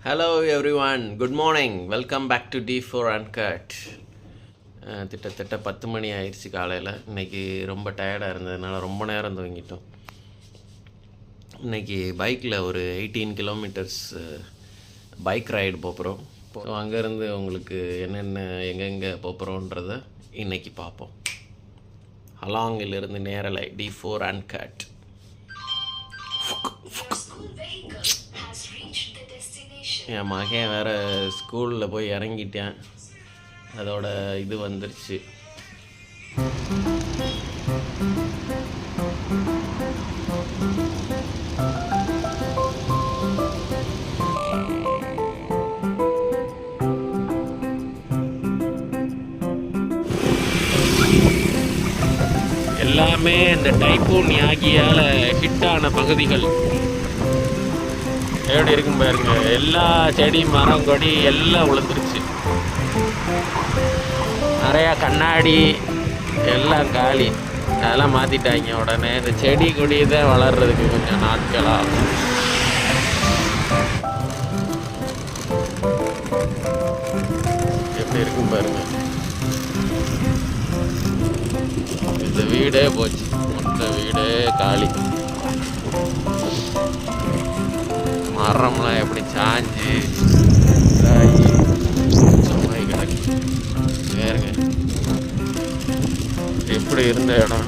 Hello everyone, good morning. Welcome back to D4 Uncut. கிட்டத்தட்ட 10 மணி ஆயிடுச்சு காலையில். இன்றைக்கி ரொம்ப டயர்டாக இருந்ததுனால ரொம்ப நேரம் தூங்கிட்டோம். இன்றைக்கி பைக்கில் ஒரு 18 கிலோமீட்டர்ஸ் பைக் ரைடு போகிறோம். ஸோ அங்கேருந்து உங்களுக்கு என்னென்ன எங்கெங்கே போகிறோன்றதை இன்றைக்கி பார்ப்போம். ஹலாங்கிலிருந்து நேரலை D4 Uncut. என் மகன் வேறு ஸ்கூலில் போய் இறங்கிட்டேன். அதோட இது வந்துருச்சு. எல்லாமே இந்த டைப்பூன் யாகியால் ஹிட்டான பகுதிகள். எப்படி இருக்குன்னு பாருங்க. எல்லா செடி மரம் கொடி எல்லாம் விழுந்துருச்சு. நிறையா கண்ணாடி எல்லாம் காலி. அதெல்லாம் மாற்றிட்டாங்க. உடனே இந்த செடி கொடி தான் வளர்றதுக்கு கொஞ்சம் நாட்களாக. எப்படி இருக்கும் பாருங்க. இந்த வீடே போச்சு. மொத்த வீடே காலி. மரம்லாம் எப்படி சாஞ்சு சும்மாய் கிடக்கு. வேறுங்க எப்படி இருந்த இடம்.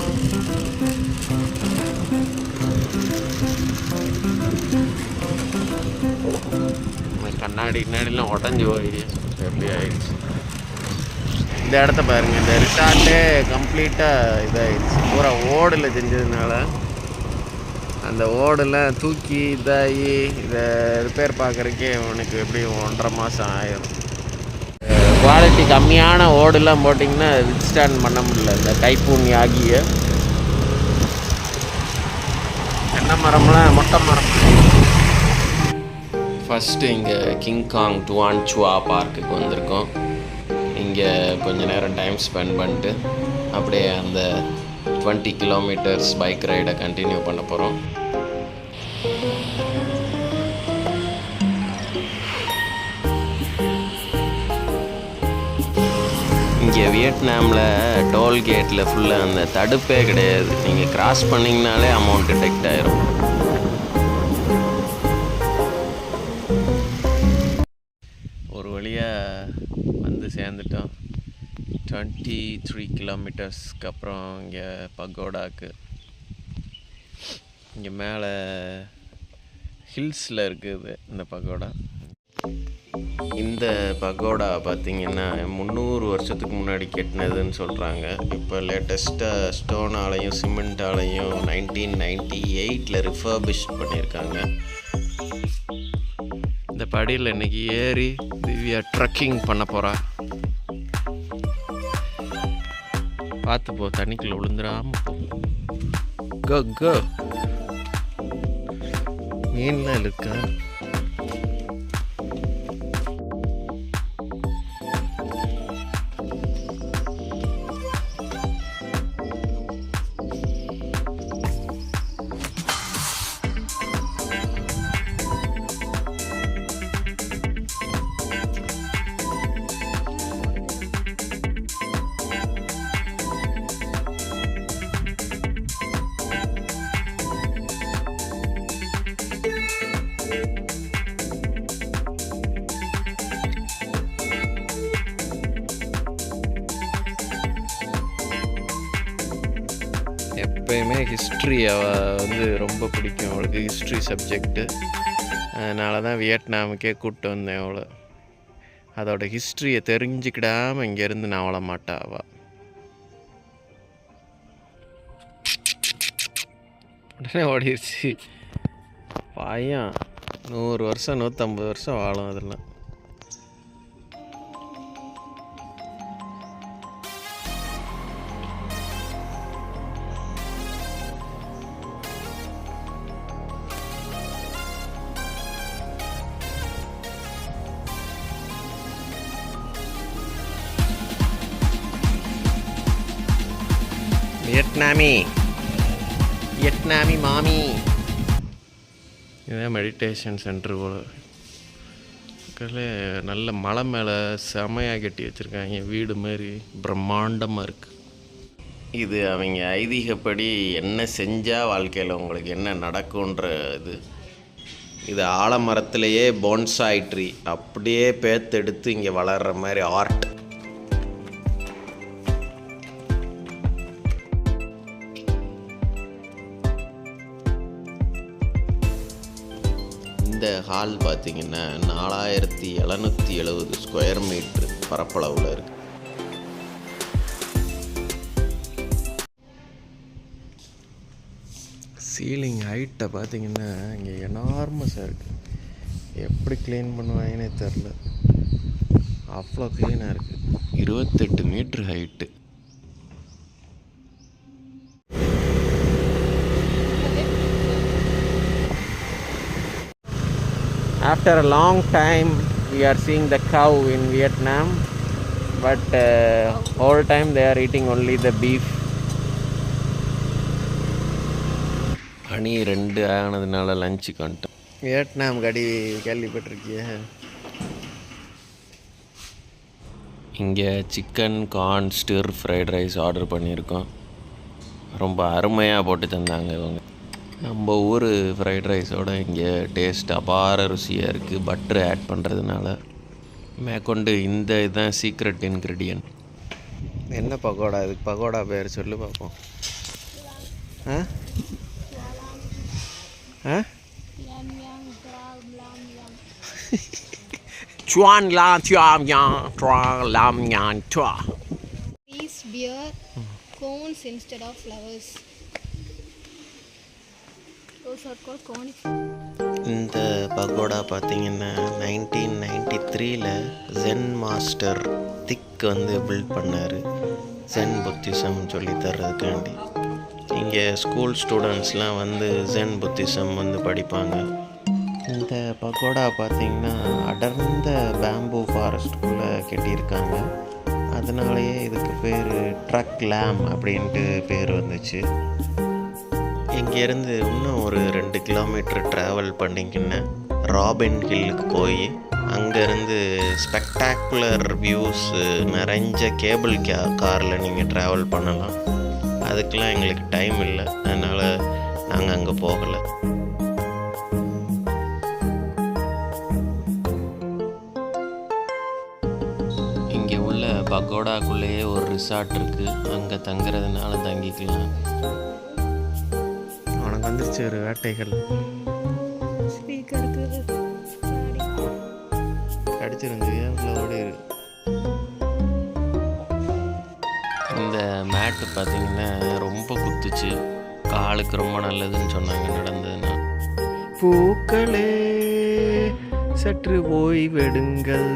கண்ணாடிலாம் உடஞ்சி போய் எப்படி ஆயிடுச்சு. இந்த இடத்த பாருங்க. இந்த ரிசார்ட்டே கம்ப்ளீட்டாக இதாகிடுச்சு. பூரா ஓடில் செஞ்சதுனால அந்த ஓடெல்லாம் தூக்கி இதாகி இதை ரிப்பேர் பார்க்குறக்கே உனக்கு எப்படியும் 1.5 மாதம் ஆயிடும். குவாலிட்டி கம்மியான ஓடெல்லாம் போட்டிங்கன்னா வித்ஸ்டாண்ட் பண்ண முடியல. இந்த டைப்பூன் யாகிய தென்னை மரம்லாம் மொட்டை மரம். ஃபஸ்ட்டு இங்கே கிங்காங் டுவான் சுவா பார்க்குக்கு வந்திருக்கோம். இங்கே கொஞ்சம் நேரம் டைம் ஸ்பெண்ட் பண்ணிட்டு அப்படியே அந்த 20 கிலோமீட்டர்ஸ் பைக் ரைடை கண்டினியூ பண்ண போகிறோம். இங்கே வியட்நாமில் டோல்கேட்டில் ஃபுல்லாக அந்த தடுப்பே கிடையாது. நீங்கள் கிராஸ் பண்ணிங்கனாலே அமௌண்ட் டிடெக்ட் ஆயிரும். ஒரு வழியாக வந்து சேர்ந்துட்டோம். 23 கிலோமீட்டர்ஸ்க்கு அப்புறம் இங்கே பகோடாக்கு. இங்கே மேலே ஹில்ஸில் இருக்குது இந்த பகோடா. இந்த பகோடா பார்த்திங்கன்னா 300 வருஷத்துக்கு முன்னாடி கட்டினதுன்னு சொல்கிறாங்க. இப்போ லேட்டஸ்ட்டாக ஸ்டோனாலையும் சிமெண்ட்டாலையும் 1998 ரிஃபர்பிஷ் பண்ணியிருக்காங்க. இந்த படியில் இன்றைக்கி ஏறி திவ்யா ட்ரக்கிங் பண்ண போகிறா. பார்த்து போ, தண்ணிக்குள்ளே விழுந்துடாம போ. கோ கோ. மீன்லாம் இருக்கா? எப்பயுமே ஹிஸ்ட்ரி வந்து ரொம்ப பிடிக்கும் அவளுக்கு. History subject. அதனால தான் வியட்நாமுக்கே கூப்பிட்டு வந்தேன் அவளை. அதோட ஹிஸ்ட்ரியை தெரிஞ்சுக்கிடாமல் இங்கேருந்து நான் அவள மாட்டா. அவள் உடனே ஓடிடுச்சு. பையன் 100 வருஷம் 150 வருஷம் வாழும் அதெல்லாம். வியட்நாமி மாமி. இதுதான் மெடிடேஷன் சென்டர் போல். பார்க்கல நல்ல மலை மேலே செமையாக கட்டி வச்சுருக்காங்க, வீடு மாதிரி பிரம்மாண்டமாக இருக்குது. இது அவங்க ஐதீகப்படி என்ன செஞ்சால் வாழ்க்கையில் உங்களுக்கு என்ன நடக்குன்ற இது ஆலமரத்துலேயே போன்சாய் ட்ரீ அப்படியே பேத்தெடுத்து இங்கே வளர்கிற மாதிரி ஆர்ட். இந்த ஹால் பார்த்திங்கன்னா 4770 ஸ்கொயர் மீட்ரு பரப்பளவில் இருக்குது. சீலிங் ஹைட்டை பார்த்திங்கன்னா இங்கே எனார்மஸாக இருக்குது. எப்படி க்ளீன் பண்ணுவாங்கன்னே தெரில, அவ்வளோ க்ளீனாக இருக்குது. 28 metre height. After a long time we are seeing the cow in Vietnam, but whole time they are eating only the beef. மணி 2 ஆனதுனால லஞ்சுக்கு வந்துட்டோம். வியட்நாம் கடி கேள்விப்பட்டிருக்கிய? இங்கே chicken corn stir fried rice order பண்ணியிருக்கோம். ரொம்ப அருமையாக போட்டு தந்தாங்க இவங்க. நம்ம ஊர் ஃப்ரைட் ரைஸோட இங்கே டேஸ்ட் அபார ருசியாக இருக்குது, பட்டர் ஆட் பண்ணுறதுனால. மேற்கொண்டு இந்த இதுதான் சீக்ரெட் இன்க்ரீடியன்ட். என்ன பக்கோடா? இதுக்கு பக்கோடா பேர் சொல்லு பார்ப்போம். Chuan la tiam yang tra lam yang twa. These beer cones instead of flowers. Those are called conic. இந்த பகோடா பார்த்தீங்கன்னா 1993ல் ஜென் மாஸ்டர் திக் வந்து பில்ட் பண்ணார். ஜென் புத்திசம் சொல்லி தர்றதுக்காண்டி இங்கே ஸ்கூல் ஸ்டூடெண்ட்ஸ்லாம் வந்து ஜென் புத்திசம் வந்து படிப்பாங்க. இந்த பகோடா பார்த்திங்கன்னா அடர்ந்த பேம்பூ ஃபாரஸ்ட்டுக்குள்ளே கட்டியிருக்காங்க. அதனாலேயே இதுக்கு பேர் ட்ரக் லேம் அப்படின்ட்டு பேர் வந்துச்சு. இங்கேருந்து இன்னும் ஒரு 2 கிலோமீட்டர் ட்ராவல் பண்ணிங்கன்னா ராபின் ஹில்லுக்கு போய் அங்கேருந்து ஸ்பெக்டாக்குலர் வியூஸ் நிறைஞ்ச கேபிள் காரில் நீங்கள் ட்ராவல் பண்ணலாம். அதுக்கெலாம் எங்களுக்கு டைம் இல்லை, அதனால் நாங்கள் அங்கே போகலை. இங்கே உள்ள பகோடாக்குள்ளேயே ஒரு ரிசார்ட் இருக்குது, அங்கே தங்குறதுனால தங்கிக்கலாம். உனக்கு வந்துருச்சு ஒரு வேட்டைகள். ஸ்பீக்கருக்கு கடிச்சிருந்து ஓடி இருக்கு. இந்த மேட்டு பார்த்திங்கன்னா ரொம்ப குத்துச்சு, காலுக்கு ரொம்ப நல்லதுன்னு சொன்னாங்க நடந்ததுன்னா. பூக்களே சற்று ஓய்வெடுங்கள்,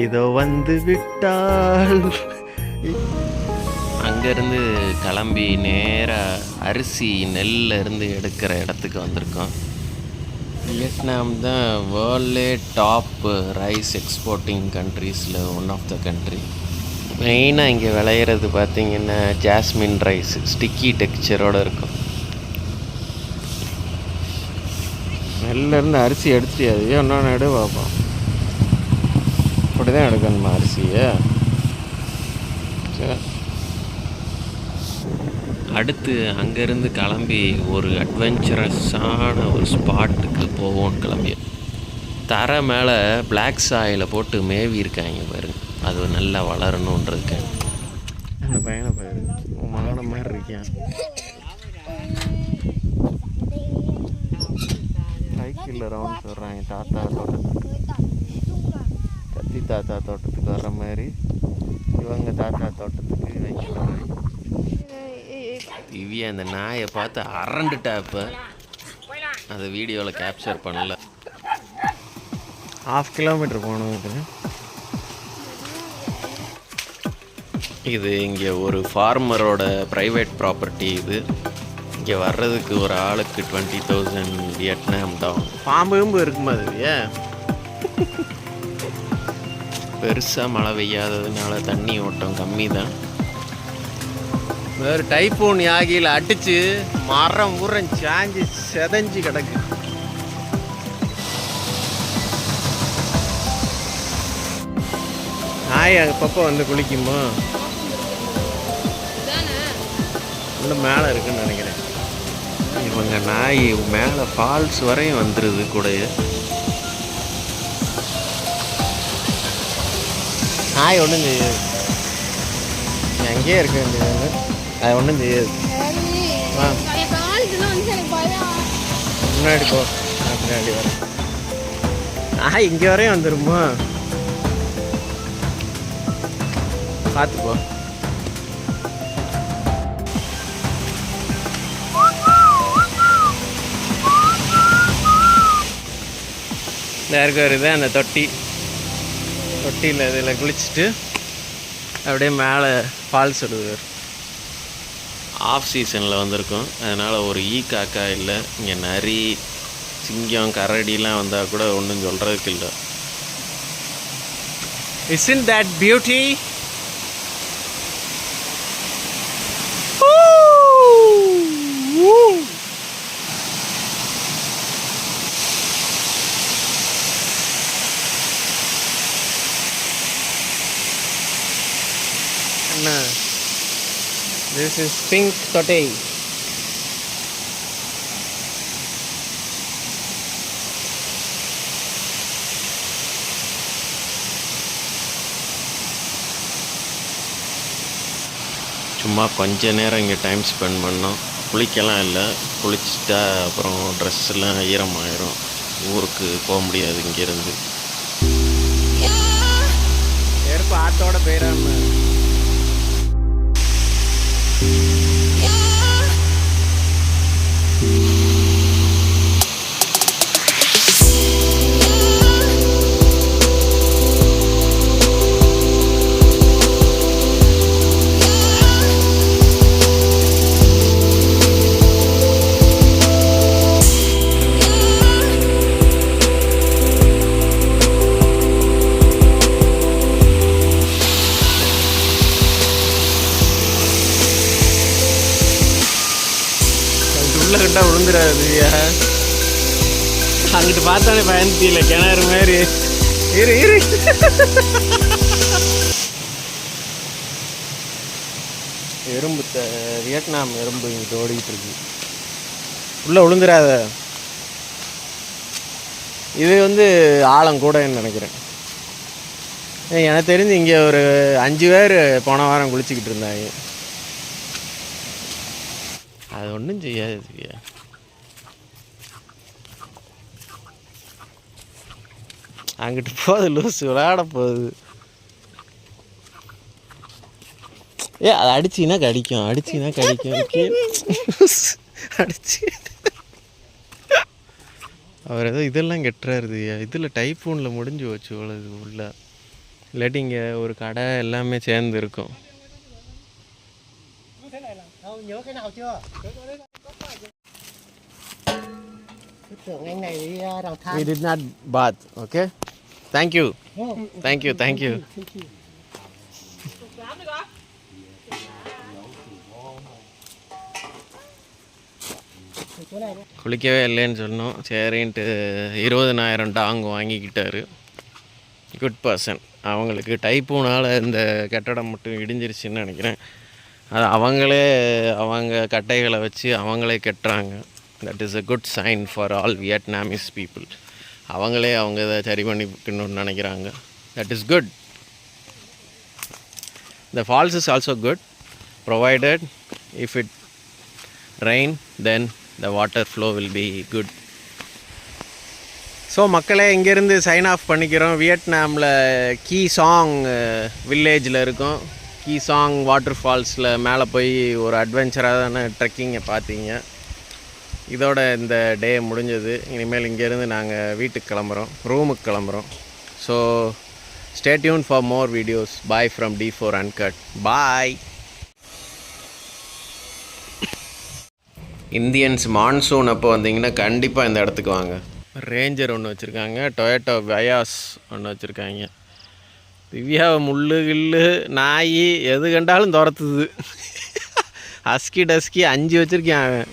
இதோ வந்து விட்டால். அங்கேருந்து கிளம்பி நேராக அரிசி நெல்லில் இருந்து எடுக்கிற இடத்துக்கு வந்திருக்கோம். வியட்நாம் தான் வேர்ல்ட்லே டாப் ரைஸ் எக்ஸ்போர்ட்டிங் கண்ட்ரீஸில் ஒன் ஆஃப் த கண்ட்ரி. மெயினாக இங்கே விளையிறது பார்த்திங்கன்னா ஜாஸ்மின் ரைஸ், ஸ்டிக்கி டெக்ஸ்சரோடு இருக்கும். நெல்லேருந்து அரிசி எடுத்துட்டு அது ஒன்றா எடு பார்ப்போம். அப்படி தான் எடுக்கணுமா அரிசியை? சரி, அடுத்து அங்கேருந்து கிளம்பி ஒரு அட்வென்ச்சரஸான ஒரு ஸ்பாட்டுக்கு போவோம். கிளம்பி தரை மேலே பிளாக் சாயில் போட்டு மேவி இருக்காங்க பாருங்க, அது நல்லா வளரணுன்றதுக்கு. அந்த பையனை பாரு, மகன மாதிரி இருக்கான். சைக்கிளில் ரவுண்ட்ஸ் வர்றாங்க தாத்தா தோட்டத்துக்கு. கத்தி தாத்தா தோட்டத்துக்கு வர்ற மாதிரி இவங்க தாத்தா தோட்டத்துக்கு வைக்கிறாங்க. திவ்யா அந்த நாயை பார்த்து அரண்டுட்டா. இப்போ அதை வீடியோவில் கேப்சர் பண்ணல. 1/2 கிலோமீட்டர் போனது. இது இங்கே ஒரு ஃபார்மரோட ப்ரைவேட் ப்ராப்பர்ட்டி. இது இங்கே வர்றதுக்கு ஒரு ஆளுக்கு 20,000 வியட்நாம் டாலர். பாம்பு இருக்குமா? அது ஏன் பெருசாக மழை பெய்யாததுனால தண்ணி ஓட்டம் கம்மி தான். வேறு டைப்போன் யாகியில் அடித்து மரம் ஊரம் சாஞ்சி செதஞ்சு கிடக்கு. நாய் அப்பப்போ வந்து குளிக்குமா? இன்னும் மேலே இருக்குன்னு நினைக்கிறேன். இவங்க நாய் மேலே ஃபால்ஸ் வரையும் வந்துடுது கூடயே. நாய் ஒன்றும் செய்யாது, அங்கேயே இருக்க வேண்டியது, அது ஒன்றும் செய்யாது. முன்னாடி போ, பின்னாடி வர நாய் இங்கே வரையும் வந்துடுமா? பார்த்துப்போ. இருக்க வருது அந்த தொட்டியில் இதில் குளிச்சுட்டு அப்படியே மேலே ஃபால்ஸ் விடுவார். ஆஃப் சீசனில் வந்திருக்கோம், அதனால் ஒரு காக்கா இல்லை. இங்கே நரி, சிங்கம், கரடிலாம் வந்தால் கூட ஒன்றும் சொல்கிறதுக்கு இல்லை. Isn't that beauty? This is pink tote. சும்மா கொஞ்ச நேரம் இங்கே டைம் ஸ்பெண்ட் பண்ணோம். குளிக்கலாம் இல்லை, குளிச்சுட்டா அப்புறம் ட்ரெஸ்ஸெல்லாம் ஈரமாயிரும், ஊருக்கு போக முடியாது இங்கேருந்து. ஏற்ப ஆத்தோட போயிடாம ரெண்டா விழுந்துடாது. அங்கிட்டு பார்த்தானே பயந்துல கிணறு மாதிரி. இரு எறும்பு, வியட்நாம் எறும்பு இங்கிட்டு ஓடிக்கிட்டு இருக்கு. உள்ளே விழுந்துடாத. இது வந்து ஆழம் கூடன்னு நினைக்கிறேன். எனக்கு தெரிஞ்சு இங்கே ஒரு 5 பேர் போன வாரம் குளிச்சுக்கிட்டு இருந்தாங்க. அது ஒன்றும் செய்யாது. அங்கிட்டு போகுது லூஸ், விளையாட போகுது. அதை அடிச்சின்னா கடிக்கும், அடிச்சு அவர் ஏதோ இதெல்லாம் கெட்டுறாருது. இதில் டைஃபூனில் முடிஞ்சு வச்சு உள்ளது உள்ள. இல்லாட்டி இங்கே ஒரு கடை எல்லாமே சேர்ந்து இருக்கும். We did not bath, okay? Thank you. குளிக்கவே இல்லைன்னு சொன்னோம். சரின்ட்டு 20,000 டாங் வாங்கிக்கிட்டாரு. Good person. அவங்களுக்கு டைப்பூனால் இந்த கட்டடம் மட்டும் இடிஞ்சிருச்சுன்னு நினைக்கிறேன். அது அவங்க கட்டைகளை வச்சு அவங்களே கட்டுறாங்க. That is a good sign for all Vietnamese people. அவங்க இதை சரி பண்ணிக்கணும்னு நினைக்கிறாங்க. That is good. The falls is also good, provided if it rain, then the water flow will be good. So மக்களே, இங்கேருந்து சைன் ஆஃப் பண்ணிக்கிறோம். வியட்நாமில் key song வில்லேஜில் இருக்கும். கீ சாங் வாட்டர் ஃபால்ஸில் மேலே போய் ஒரு அட்வென்ச்சரான ட்ரெக்கிங்கை பார்த்தீங்க. இதோட இந்த டே முடிஞ்சது. இனிமேல் இங்கேருந்து நாங்கள் வீட்டுக்கு கிளம்புறோம், ரூமுக்கு கிளம்புறோம். So stay tuned for more videos. Bye from D4 Uncut. Bye. Indians monsoon அப்போ வந்தீங்கன்னா கண்டிப்பாக இந்த இடத்துக்கு வாங்க. ரேஞ்சர் ஒன்று வச்சுருக்காங்க, டொயோட்டோ வயாஸ் ஒன்று வச்சுருக்காங்க. திவ்யாவை முள்ளு கில்லு நாய் எது கண்டாலும் துரத்துது. ஹஸ்கி டஸ்கி 5 வச்சுருக்கேன் அவன்.